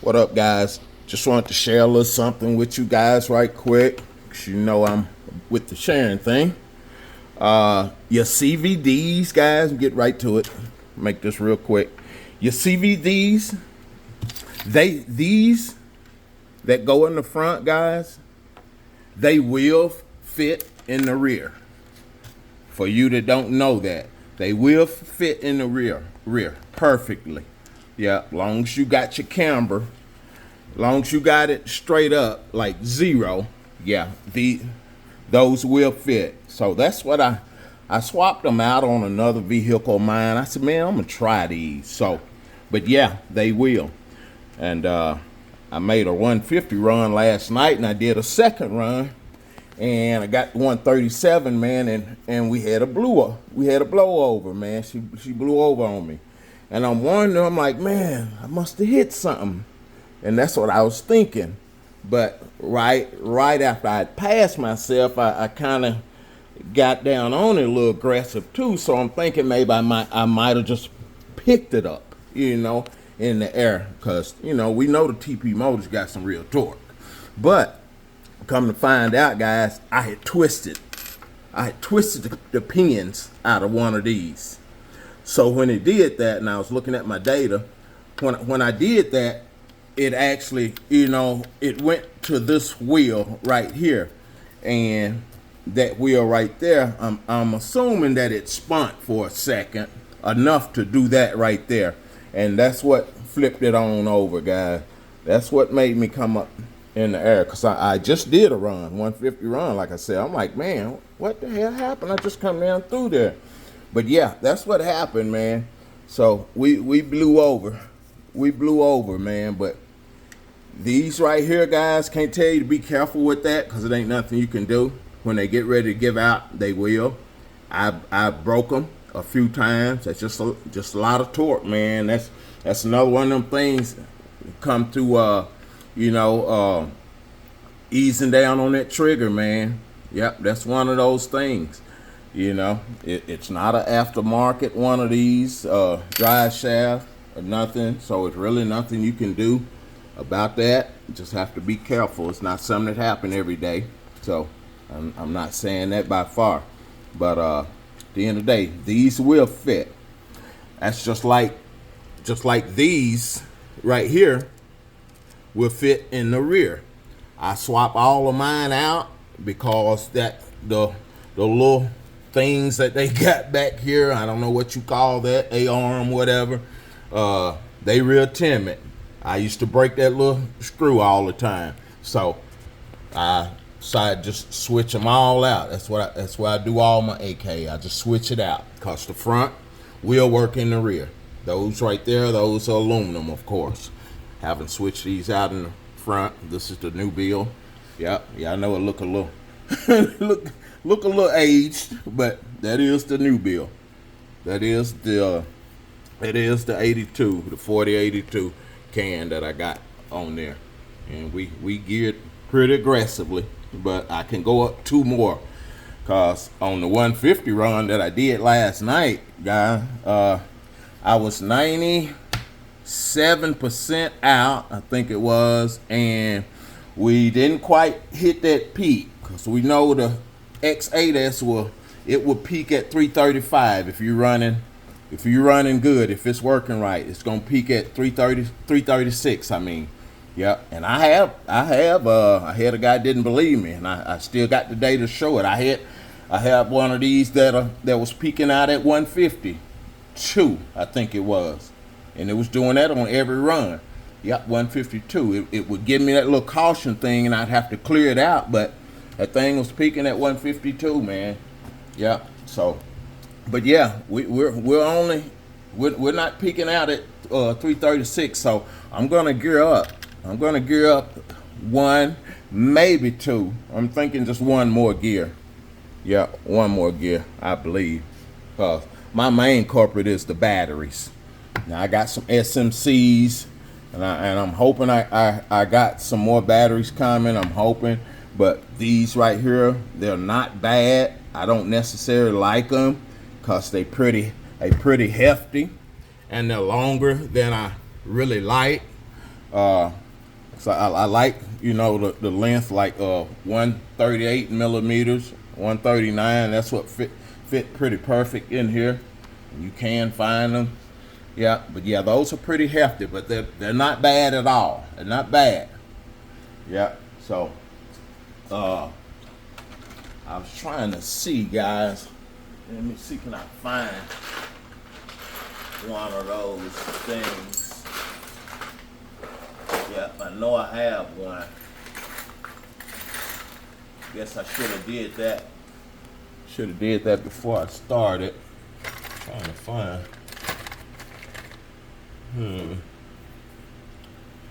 What up, guys? Just wanted to share a little something with you guys right quick, 'cause you know I'm with the sharing thing. Your CVDs, guys, get right to it. Make this real quick. Your CVDs, these that go in the front, guys, they will fit in the rear. For you that don't know that, they will fit in the rear perfectly. Yeah, long as you got your camber, long as you got it straight up like zero, yeah, those will fit. So that's what I swapped them out on another vehicle of mine. I said, man, I'm gonna try these. So, but yeah, they will. And I made a 150 run last night, and I did a second run, and I got 137, man, and we had a blowover, man. She blew over on me. And I'm wondering, I'm like, man, I must have hit something. And that's what I was thinking. But right after I passed myself, I kind of got down on it a little aggressive too. So I'm thinking maybe I might have just picked it up, in the air. Because, we know the TP motor's got some real torque. But come to find out, guys, I had twisted the pins out of one of these. So when it did that, and I was looking at my data, when I did that, it actually, it went to this wheel right here, and that wheel right there, I'm assuming that it spun for a second, enough to do that right there, and that's what flipped it on over, guys. That's what made me come up in the air, because I just did a run, 150 run, like I said. I'm like, man, what the hell happened? I just come down through there. But yeah, that's what happened, man. So we blew over, man. But these right here, guys, can't tell you to be careful with that, because it ain't nothing you can do. When they get ready to give out, they will. I broke them a few times. That's just a lot of torque, man. That's another one of them things come to easing down on that trigger, man. Yep, that's one of those things. It's not an aftermarket one of these drive shaft or nothing, so it's really nothing you can do about that. You just have to be careful. It's not something that happens every day, so I'm not saying that by far. But at the end of the day, these will fit. That's just like these right here will fit in the rear. I swap all of mine out because the little things that they got back here, I don't know what you call that, A-arm, whatever, they real timid. I used to break that little screw all the time. So I decided to just switch them all out. That's why I do all my AK. I just switch it out, because the front will work in the rear. Those right there, those are aluminum, of course. Haven't switched these out in the front. This is the new build. Yeah, I know it look a little look a little aged, but that is the new build. That is the 82, the 4082 can that I got on there, and we geared pretty aggressively, but I can go up 2 more, cause on the 150 run that I did last night, guys, I was 97% out, I think it was, and we didn't quite hit that peak, because we know the X8S will peak at 335 if you're running good, if it's working right. It's gonna peak at 336. I mean, yep. And I had a guy didn't believe me, and I still got the data to show it. I had one of these that was peaking out at 152, I think it was, and it was doing that on every run. Yep, 152. It would give me that little caution thing, and I'd have to clear it out, but that thing was peaking at 152, man. Yeah. So, but yeah, we're not peaking out at 336. So I'm gonna gear up. I'm gonna gear up 1, maybe 2. I'm thinking just 1 more gear. Yeah, 1 more gear, I believe. Cause my main culprit is the batteries. Now I got some SMCs, and I'm hoping I got some more batteries coming. I'm hoping. But these right here, they're not bad. I don't necessarily like them, because they pretty hefty, and they're longer than I really like. So I like, you know, the length, like 138 millimeters, 139. That's what fit pretty perfect in here. You can find them. Yeah, but yeah, those are pretty hefty, but they're not bad at all. They're not bad. Yeah. So I was trying to see, guys. Let me see, can I find one of those things? Yeah, I know I have one. Guess I should have did that. Should have did that before I started. Trying to find.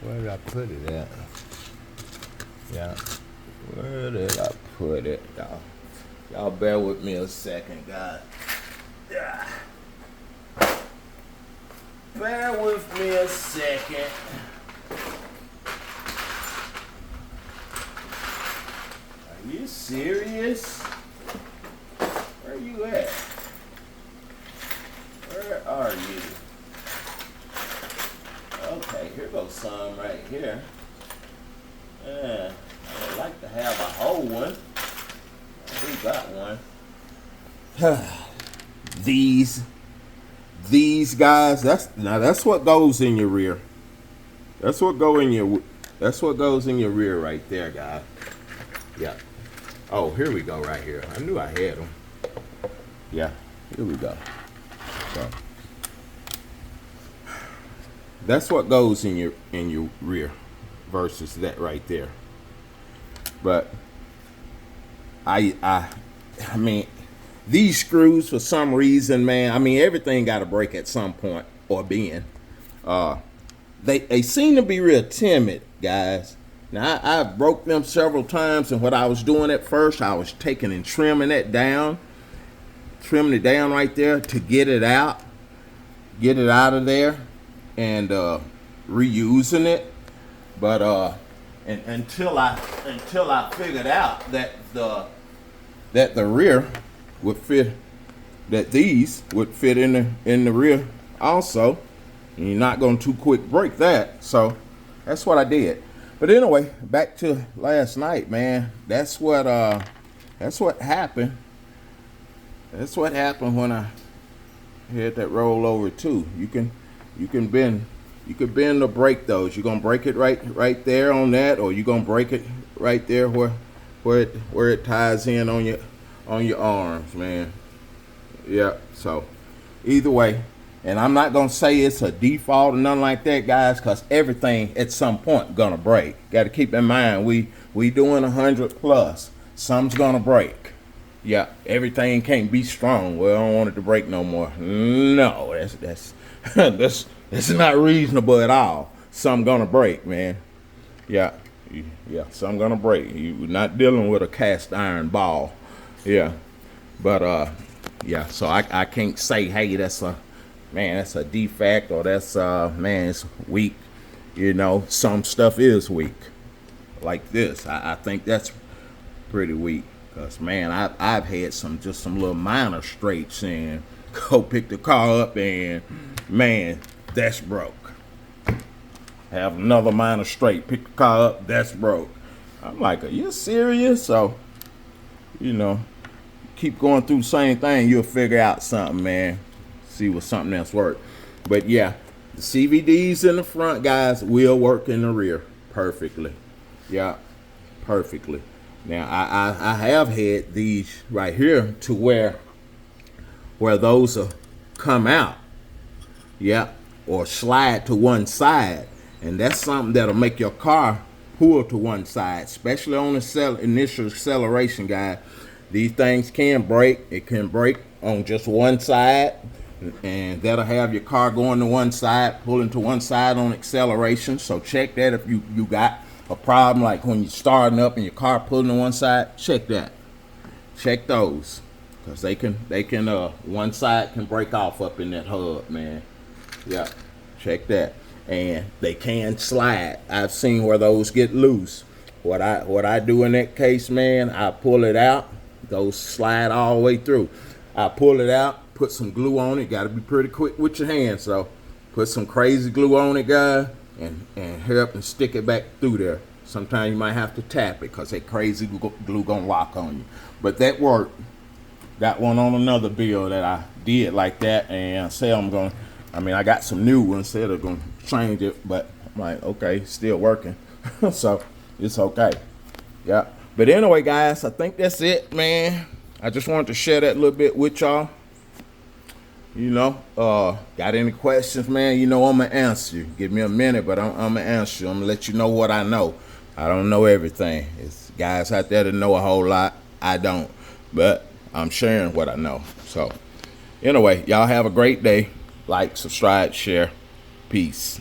Where did I put it at? Yeah. Where did I put it? Y'all bear with me a second, guys. Yeah. Bear with me a second. Are you serious? Where are you at? Where are you? Okay, here goes some right here. Yeah, I would like to have a whole one. We got one. These guys, that's what goes in your rear. That's what goes in your rear right there, guys. Yeah. Oh, here we go right here. I knew I had them. Yeah, here we go. So that's what goes in your rear versus that right there. But I mean, these screws, for some reason, man, I mean, everything got to break at some point or bend. They seem to be real timid, guys. Now, I broke them several times, and what I was doing at first, I was taking and trimming it down right there to get it out of there, and reusing it. But and until I figured out that the rear would fit, that these would fit in the rear also. And you're not going to too quick break that, so that's what I did. But anyway, back to last night, man. That's what happened. That's what happened when I had that rollover too. You can bend or break those. You're gonna break it right there on that, or you're gonna break it right there where it ties in on your arms, man. Yeah. So either way. And I'm not going to say it's a default or nothing like that, guys, because everything at some point going to break. Got to keep in mind, we doing 100 plus. Some's going to break. Yeah, everything can't be strong. Well, I don't want it to break no more. No, that's not reasonable at all. Some going to break, man. Yeah, some going to break. You're not dealing with a cast iron ball. Yeah, but, yeah, so I can't say, hey, that's a defect, or that's man, it's weak. You know, some stuff is weak, like this. I think that's pretty weak, because man, I've had some little minor straights, and go pick the car up and man, that's broke. Have another minor straight, pick the car up, that's broke. I'm like, are you serious? So, you know, keep going through the same thing, you'll figure out something, man. See what something else work. But yeah, the CVDs in the front, guys, will work in the rear perfectly. Yeah, perfectly. Now I have had these right here to where those will come out, yeah, or slide to one side, and that's something that'll make your car pull to one side, especially on the initial acceleration, guys. These things can break. It can break on just one side, and that'll have your car going to one side, pulling to one side on acceleration. So check that if you got a problem, like when you're starting up and your car pulling to one side. Check that. Check those, because they can one side can break off up in that hub, man. Yeah, check that. And they can slide. I've seen where those get loose. What I do in that case, man, I pull it out. Those slide all the way through. I pull it out, put some glue on it. Got to be pretty quick with your hands, so put some crazy glue on it, guys. and help and stick it back through there. Sometimes you might have to tap it because that crazy glue gonna lock on you. But that worked. Got one on another bill that I did like that, and say I got some new ones that are gonna change it, but I'm like, okay, still working. So it's okay. Yeah. But anyway, guys, I think that's it, man. I just wanted to share that little bit with y'all. You know, got any questions, man? You know I'm gonna answer you. Give me a minute, but I'm gonna answer you. I'm gonna let you know what I know. I don't know everything. It's guys out there that know a whole lot. I don't, but I'm sharing what I know. So anyway, y'all have a great day. Like, subscribe, share. Peace.